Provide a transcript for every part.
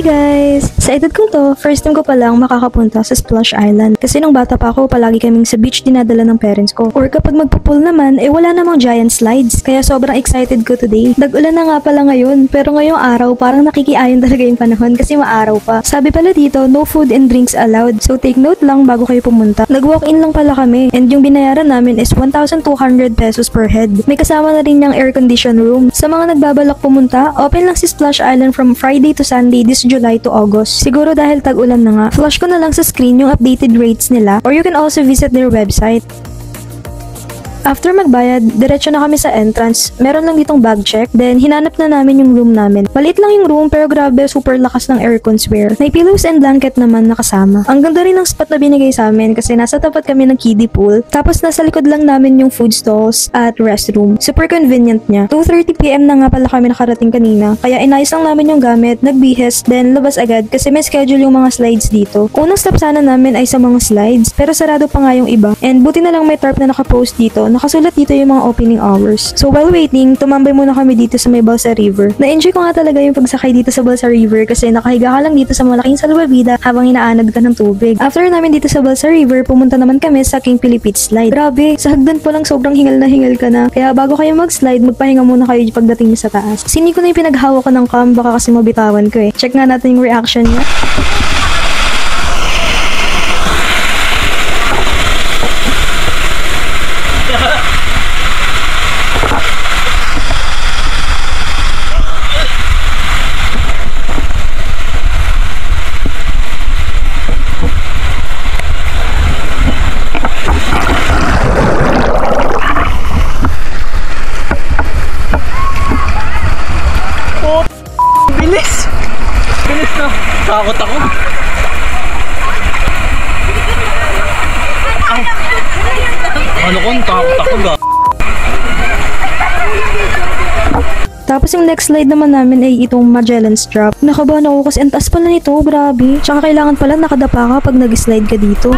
guys! Sa edad kong to, first time ko palang makakapunta sa Splash Island. Kasi nung bata pa ako, palagi kaming sa beach dinadala ng parents ko. Or kapag magpo-pool naman, wala namang giant slides. Kaya sobrang excited ko today. Nag-ulan na nga pala ngayon, pero ngayong araw parang nakikiayon talaga yung panahon kasi maaraw pa. Sabi pala dito, no food and drinks allowed. So take note lang bago kayo pumunta. Nag-walk-in lang pala kami and yung binayaran namin is 1,200 pesos per head. May kasama na rin yung air-conditioned room. Sa mga nagbabalak pumunta, open lang si Splash Island from Friday to Sunday this July to August. Siguro dahil tag-ulan na nga, flash ko na lang sa screen yung updated rates nila or you can also visit their website. After magbayad, diretso na kami sa entrance. Meron lang ditong bag check, then hinanap na namin yung room namin. Maliit lang yung room pero grabe, super lakas ng aircon swear. May pillows and blanket naman nakasama. Ang ganda rin ng spot na binigay sa amin kasi nasa tapat kami ng kiddie pool. Tapos nasa likod lang namin yung food stalls at restroom. Super convenient niya. 2:30 PM na nga pala kami nakarating kanina. Kaya inayos lang namin yung gamit, nagbihes, then labas agad kasi may schedule yung mga slides dito. Unang stop sana namin ay sa mga slides pero sarado pa nga yung iba. And buti na lang may tarp na nakapost dito. Nakasulat dito yung mga opening hours. So while waiting, tumambay muna kami dito sa may Balsa River. Na-enjoy ko nga talaga yung pagsakay dito sa Balsa River kasi nakahiga ka lang dito sa malaking salbabida habang hinaanad ka ng tubig. After namin dito sa Balsa River, pumunta naman kami sa King Philippine Slide. Grabe, sa hagdan po lang sobrang hingal na hingal ka na. Kaya bago kayo mag-slide, magpahinga muna kayo pagdating niyo sa taas. Sini ko na yung pinaghawak ko ng cam, baka kasi mabitawan ko eh. Check nga natin yung reaction niya. Bilis! Bilis na! Takot ako! Ay! Ano kung takot ako ga? Tapos yung next slide naman namin ay itong Magellan's Drop. Nakabahan ako kasi ang taas pala nito, grabe. Tsaka kailangan pala nakadapa ka pag nag-slide ka dito.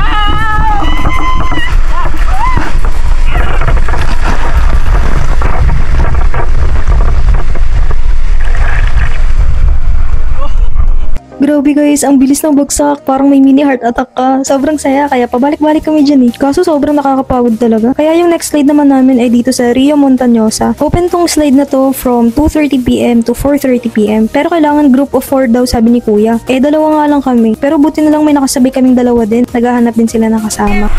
Grabe guys, ang bilis ng bagsak. Parang may mini heart attack ka. Sobrang saya, kaya pabalik-balik kami dyan eh. Kaso sobrang nakakapagod talaga. Kaya yung next slide naman namin ay dito sa Rio Montañosa. Open tong slide na to from 2:30 PM to 4:30 PM. Pero kailangan group of 4 daw sabi ni kuya. Dalawa nga lang kami. Pero buti na lang may nakasabay kaming dalawa din. Naghahanap din sila ng kasama.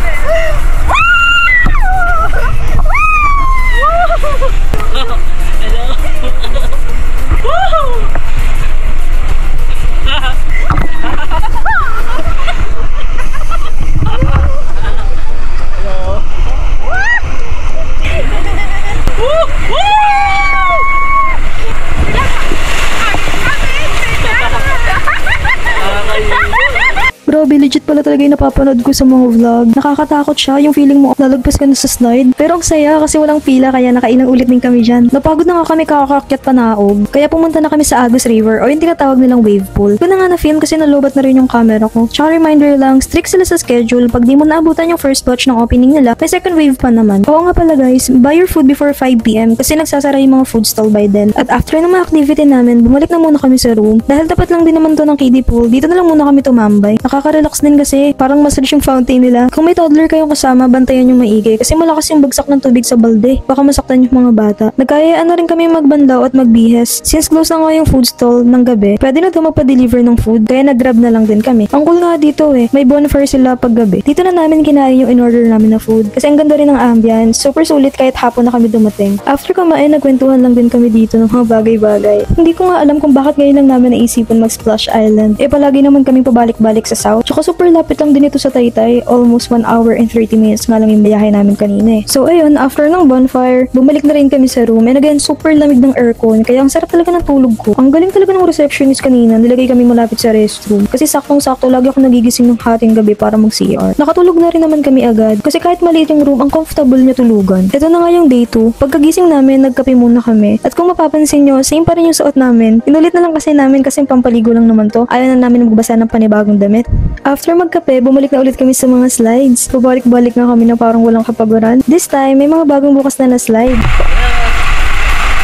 Grabe, legit pala talaga yung napapanood ko sa mga vlog. Nakakatakot siya, yung feeling mo lalagpas ka na sa slide. Pero ang saya kasi walang pila kaya nakailang ulit din kami dyan. Napagod na nga kami kakakakyat panaog. Kaya pumunta na kami sa Agus River o yung tinatawag nilang wave pool. Ko na nga na-film kasi nalobat na rin yung camera ko. Tsaka reminder lang, strict sila sa schedule. Pag di mo naabutan yung first batch ng opening nila, may second wave pa naman. Oo nga pala guys, buy your food before 5 PM kasi nagsasara yung mga food stall by then. At after ng mga activity namin, bumalik na muna kami sa room. Dahil tapat lang din naman to ng kiddie pool, dito na lang muna kami tumambay. Nakaka-relax din kasi parang massage yung fountain nila. Kung may toddler kayong kasama, bantayan yung maigi kasi malakas yung bagsak ng tubig sa balde. Baka masaktan yung mga bata. Nagkayaan na rin kami magbanlaw at magbihes. Since close na nga yung food stall ng gabi, pwede na ito magpa-deliver ng food kaya nag-grab na lang din kami. Ang cool nga dito eh, may bonfire sila pag gabi. Dito na namin kinain yung in-order namin na food kasi ang ganda rin ng ambience. Super sulit kahit hapon na kami dumating. After kumain, nagkwentuhan lang din kami dito ng mga bagay-bagay. Hindi ko nga alam kung bakit ngayon lang namin naisipan mag-Splash Island. Palagi naman kami pabalik-balik sa south. Tsaka super lapit lang din ito sa Taytay. Almost 1 hour and 30 minutes nga lang yung biyahe namin kanina eh. So ayun, after ng bonfire, bumalik na rin kami sa room. And again, super lamig ng aircon. Kaya ang sarap talaga ng tulog ko. Ang galing talaga ng receptionist kanina. Nilagay kami malapit sa restroom. Kasi saktong-sakto lagi ako nagigising ng hating gabi para mag-CR. Nakatulog na rin naman kami agad. Kasi kahit maliit yung room, ang comfortable niya tulugan. Ito na nga yung day 2. Pagkagising namin, nagkape muna kami. At kung mapapansin nyo, same pa rin yung suot namin. Inulit na lang kasi namin kasi pampaligo lang naman to. Ayaw na namin magbasa ng panibagong damit. After magkape, bumalik na ulit kami sa mga slides. Pabalik-balik na kami na parang walang kapaguran. This time, may mga bagong bukas na slide.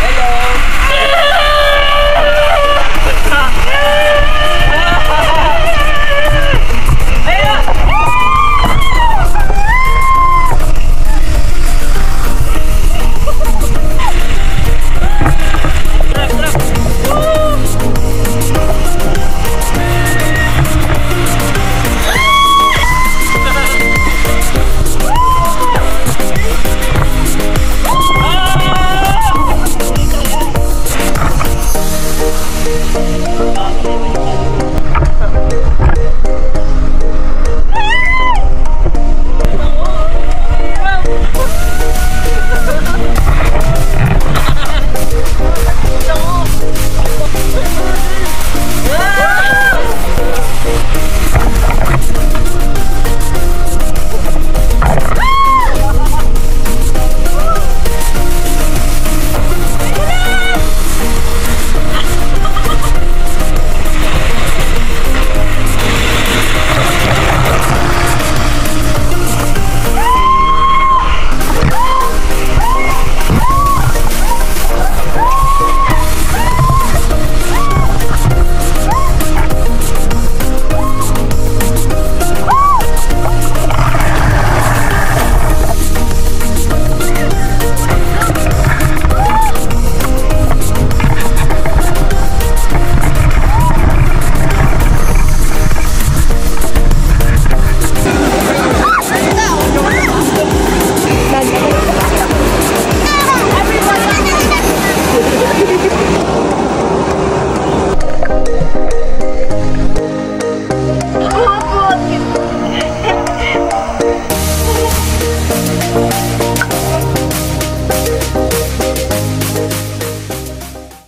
Hello!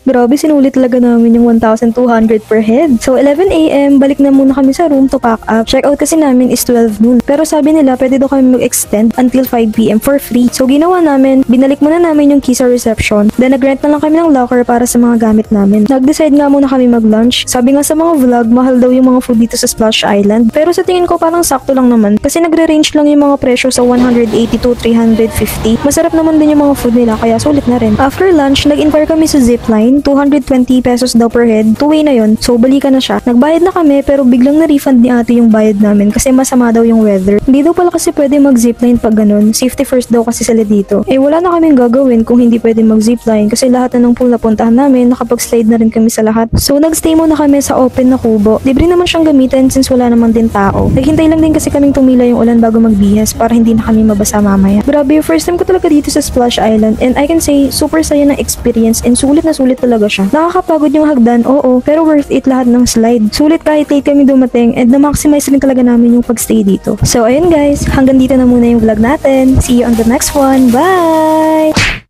Grabe, sinulit talaga namin yung 1,200 per head. So 11 AM, balik na muna kami sa room to pack up. Check out kasi namin is 12 noon. Pero sabi nila, pwede daw kami mag-extend until 5 PM for free. So ginawa namin, binalik muna namin yung key sa reception. Then nag-rent na lang kami ng locker para sa mga gamit namin. Nag-decide nga muna kami mag-lunch. Sabi nga sa mga vlog, mahal daw yung mga food dito sa Splash Island. Pero sa tingin ko parang sakto lang naman. Kasi nagre-range lang yung mga presyo sa 180 to 350. Masarap naman din yung mga food nila, kaya sulit na rin. After lunch, nag-inquire kami sa zipline. 220 pesos daw per head. 2-way na yun. So balikan na siya. Nagbayad na kami pero biglang na-refund ni ate yung bayad namin kasi masama daw yung weather. Hindi daw pala kasi pwede mag-zipline pag ganun. Safety first daw kasi sila dito. Eh wala na kaming gagawin kung hindi pwede mag-zipline kasi lahat na ng pool na puntahan namin, nakapag-slide na rin kami sa lahat. So nag-stay muna kami sa open na kubo. Libre naman siyang gamitin since wala naman din tao. Naghintay lang din kasi kaming tumila yung ulan bago magbihas para hindi na kami mabasa mamaya. Grabe, first time ko talaga dito sa Splash Island and I can say super saya ng experience and sulit na sulit talaga siya. Nakakapagod yung hagdan, oo, pero worth it lahat ng slide. Sulit kahit late kami dumating and na-maximize rin talaga namin yung pagstay dito. So ayun guys, hanggang dito na muna yung vlog natin. See you on the next one. Bye!